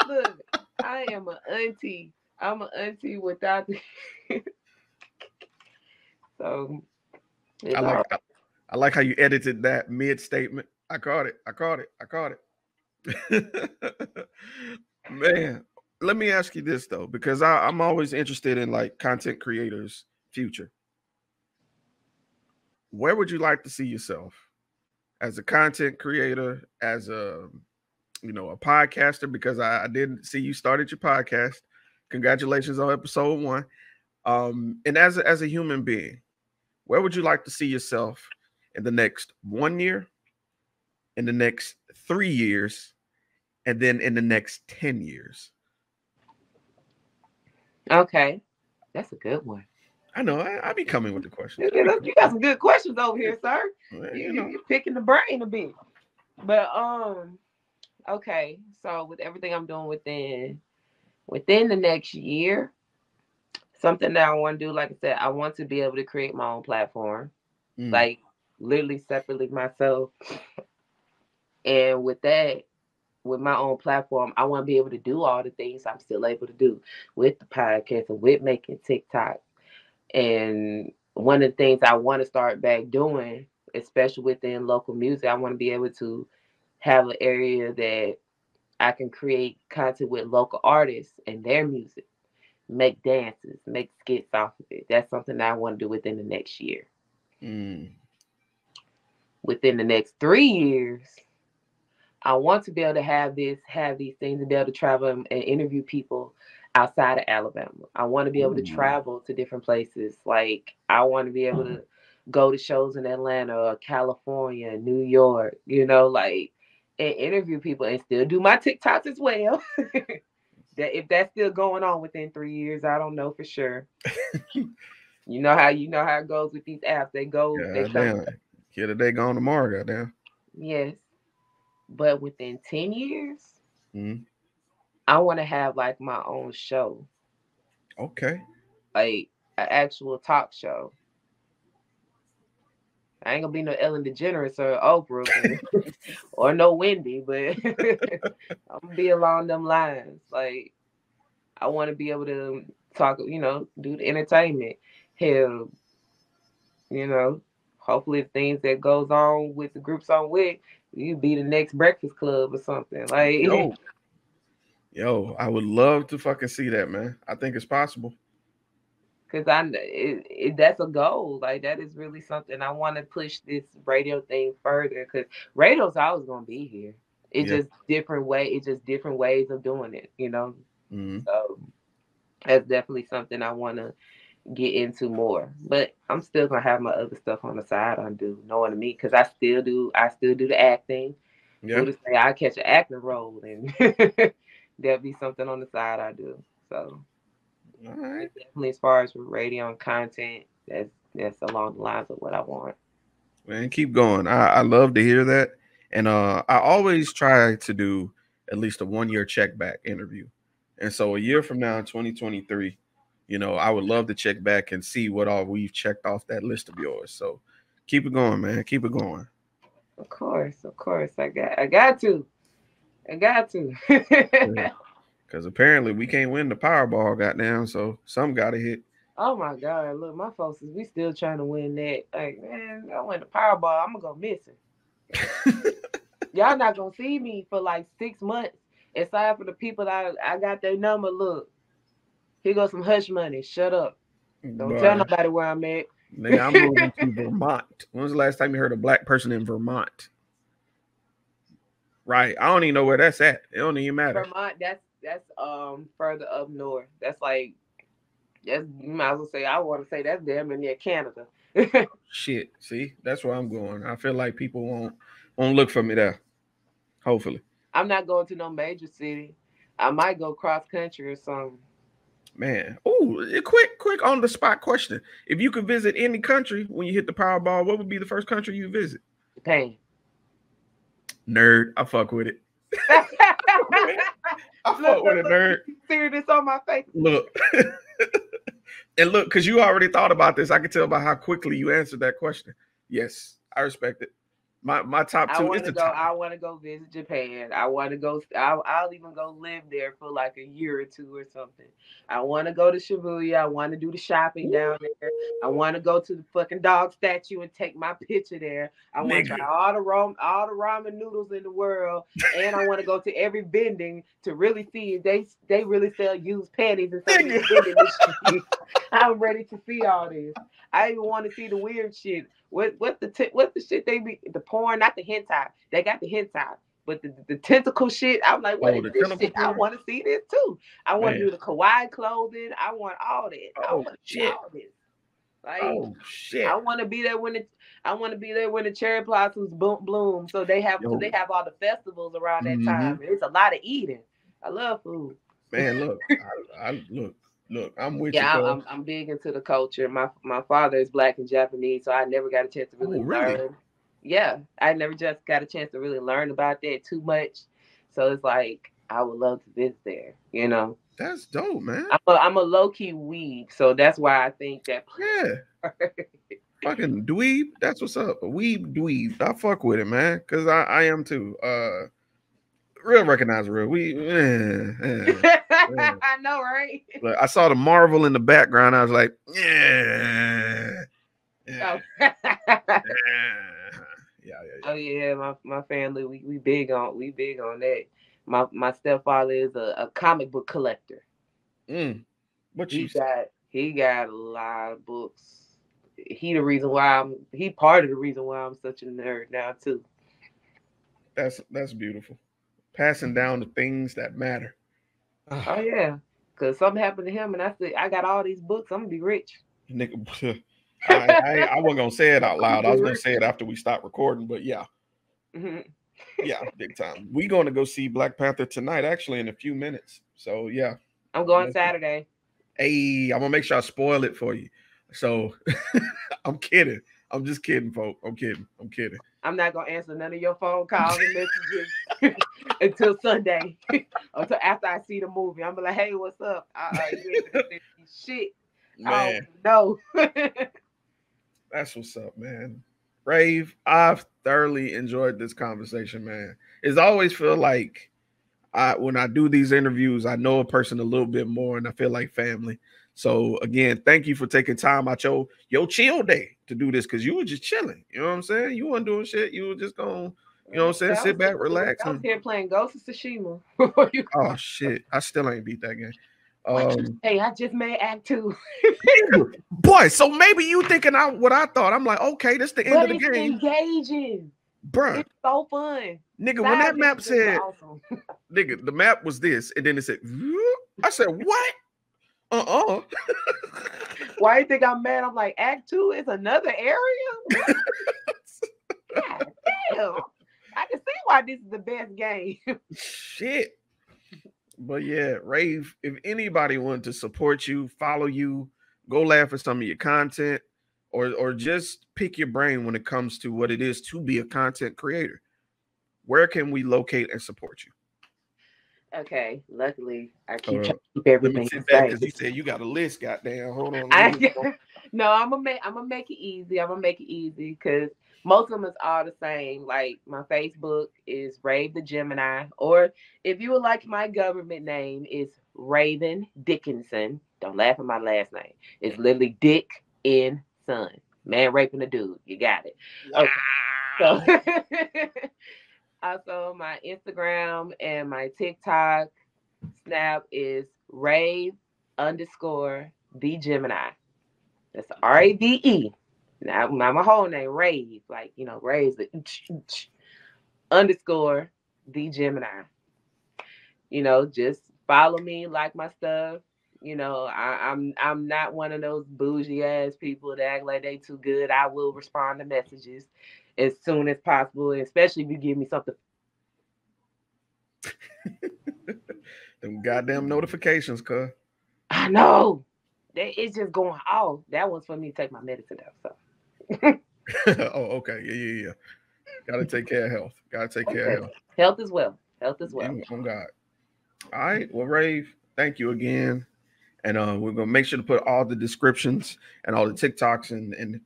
Look, I am an auntie. I'm an auntie without the So I like how you edited that mid statement. I caught it. Man, let me ask you this though, because I'm always interested in like content creators' future. Where would you like to see yourself as a content creator, as a a podcaster? Because I didn't see you started your podcast. Congratulations on episode 1. And as a human being, where would you like to see yourself in the next 1 year, in the next 3 years, and then in the next 10 years? Okay. That's a good one. I know. I be coming with the questions. You got some good questions over here, sir. You're picking the brain a bit. But okay. So with everything I'm doing within the next year, something that I want to do, like I said, I want to be able to create my own platform, like literally separately myself. And with that, with my own platform, I want to be able to do all the things I'm still able to do with the podcast and with making TikTok. And one of the things I want to start back doing, especially within local music, I want to be able to have an area that I can create content with local artists and their music, make dances, make skits off of it. That's something that I want to do within the next year. Within the next 3 years, I want to be able to have these things and be able to travel and interview people outside of Alabama. I want to be able to travel to different places. Like I want to be able to go to shows in Atlanta or California, New York, you know, like and interview people and still do my TikToks as well. That if that's still going on within 3 years, I don't know for sure. You know how it goes with these apps. They go, they come. Here today, gone tomorrow, goddamn. Yes. But within 10 years, Mm-hmm. I want to have like my own show. Okay. Like an actual talk show. I ain't gonna be no Ellen DeGeneres or Oprah or no Wendy, but I'm gonna be along them lines. Like I want to be able to talk, you know, do the entertainment. Hell, you know, hopefully if things that goes on with the groups I'm with, you be the next Breakfast Club or something. Like yo, I would love to fucking see that, man. I think it's possible. Cause that's a goal. Like that is really something I want to push this radio thing further. Cause radio's always gonna be here. It's just different way. It's just different ways of doing it. You know. Mm-hmm. So that's definitely something I want to get into more. But I'm still gonna have my other stuff on the side. I do. Know what I mean? Cause I still do the acting. Yeah. Who to say I catch an acting role and there'll be something on the side I do. So. All right. Definitely, as far as radio and content, that's along the lines of what I want. Man, keep going. I love to hear that, and I always try to do at least a 1-year check back interview, and so a year from now, in 2023, you know, I would love to check back and see what all we've checked off that list of yours. So keep it going, man. Keep it going. Of course, I got to. Because apparently we can't win the Powerball, goddamn. So some got to hit. Oh my God! Look, my folks, we still trying to win that. Like, man, I win the Powerball, I'm gonna go missing. Y'all not gonna see me for like 6 months. Aside for the people that I got their number. Look, here goes some hush money. Shut up. Don't tell nobody where I'm at. Nigga, I'm moving to Vermont. When was the last time you heard a black person in Vermont? Right. I don't even know where that's at. It don't even matter. Vermont, that's further up north. That's like you might as well say I want to say that's damn near Canada. Shit. See, that's where I'm going. I feel like people won't look for me there. Hopefully. I'm not going to no major city. I might go cross country or something. Man. Oh, quick on the spot question. If you could visit any country when you hit the Powerball, what would be the first country you visit? Japan. Nerd. I fuck with it. I fuck with it, nerd. See this on my face. Look. And look, because you already thought about this. I can tell by how quickly you answered that question. Yes, I respect it. My top two is the top. I want to go visit Japan. I want to go. I'll even go live there for like a year or two or something. I want to go to Shibuya. I want to do the shopping down there. I want to go to the fucking dog statue and take my picture there. I want to try all the ramen noodles in the world, and I want to go to every vending to really see if they really sell used panties and some of these vending machines. I'm ready to see all this. I even want to see the weird shit. What the shit they be the porn, not the hentai. They got the hentai, but the tentacle shit. I'm like, what is this shit? Porn? I want to see this too. I want to do the kawaii clothing. I want all that. I want to see all this. Like, shit. I want to be there when the cherry blossoms bloom. So they have all the festivals around that time. And it's a lot of eating. I love food. Man, look, Look, I'm with you. Yeah, I'm big into the culture. My father is Black and Japanese, so I never got a chance to really learn. Yeah, I never just got a chance to really learn about that too much. So it's like I would love to visit there. You know, that's dope, man. I'm a low key weeb, so that's why I think that. Yeah. Fucking dweeb. That's what's up. A weeb dweeb. I fuck with it, man, because I am too. Real recognize real. I know, right? Look, I saw the Marvel in the background. I was like, yeah. Oh yeah, my family we big on that. My stepfather is a comic book collector. What he got a lot of books. He part of the reason why I'm such a nerd now too. That's beautiful. Passing down the things that matter. Oh yeah, Cause something happened to him, and I said, I got all these books. I'm gonna be rich. Nigga, I wasn't gonna say it out loud. I was gonna say it after we stopped recording, but yeah. Yeah, big time. We're gonna go see Black Panther tonight, actually, in a few minutes. So yeah. I'm going Saturday. Hey, I'm gonna make sure I spoil it for you. So I'm kidding. I'm just kidding, folks. I'm kidding. I'm not gonna answer none of your phone calls and messages until Sunday, until after I see the movie. I'm like, hey, what's up? You ain't shit. Man. No. That's what's up, man. Rave, I've thoroughly enjoyed this conversation, man. It's always feel like when I do these interviews, I know a person a little bit more, and I feel like family. So again, thank you for taking time out your chill day to do this, because you were just chilling. You know what I'm saying? You weren't doing shit. You were just going, you know what I'm saying? Sit back, relax. I was here playing Ghost of Tsushima. Oh shit! I still ain't beat that game. Hey, I just made Act 2. Boy, so maybe you thinking what I thought. I'm like, okay, this the end of the game. Engaging. Bruh. It's so fun. Nigga, when that map said, awesome. Nigga, the map was this, and then it said, I said, what? Why you think I'm mad? I'm like, Act 2 is another area? God damn. I can see why this is the best game. Shit. But yeah, Rave, if anybody wanted to support you, follow you, go laugh at some of your content, or just pick your brain when it comes to what it is to be a content creator, where can we locate and support you? Okay, luckily I keep trying to keep everything. Let me sit back, because you said you got a list. Goddamn, hold on. No, I'm gonna make it easy. I'm gonna make it easy because most of them is all the same. Like my Facebook is Rave the Gemini, or if you would like my government name, is Raven Dickinson. Don't laugh at my last name. It's literally Dick in Son. Man raping a dude. You got it. Wow. Okay. So also my Instagram and my TikTok Snap is Rave _ the Gemini. That's RAVE. Not my whole name, Rave. Like, you know, Rave's the _ the Gemini. You know, just follow me, like my stuff. You know, I'm not one of those bougie ass people that act like they too good. I will respond to messages as soon as possible, especially if you give me something. Them goddamn notifications, cuz. I know. It's just going off. That one's for me to take my medicine though. So. Oh, okay. Yeah. Gotta take care of health. Gotta take care of health. Health as well. Oh God. All right. Well, Rave, thank you again. And we're gonna make sure to put all the descriptions and all the TikToks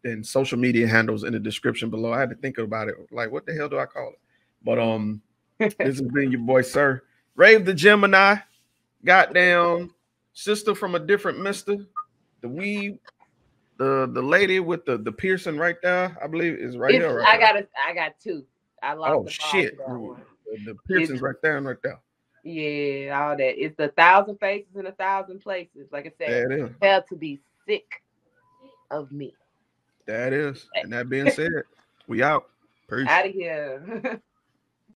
and social media handles in the description below. I had to think about it. Like, what the hell do I call it? But this has been your boy, Sir Rave the Gemini. Goddamn sister from a different mister. The weave. The lady with the piercing right there, I believe, is right here. Right I got two. I lost. Oh shit! The piercing's right there and right there. Yeah, all that. It's 1,000 faces in 1,000 places. Like I said, prepare to be sick of me. That is. And that being said, we out. Peace. Out of here.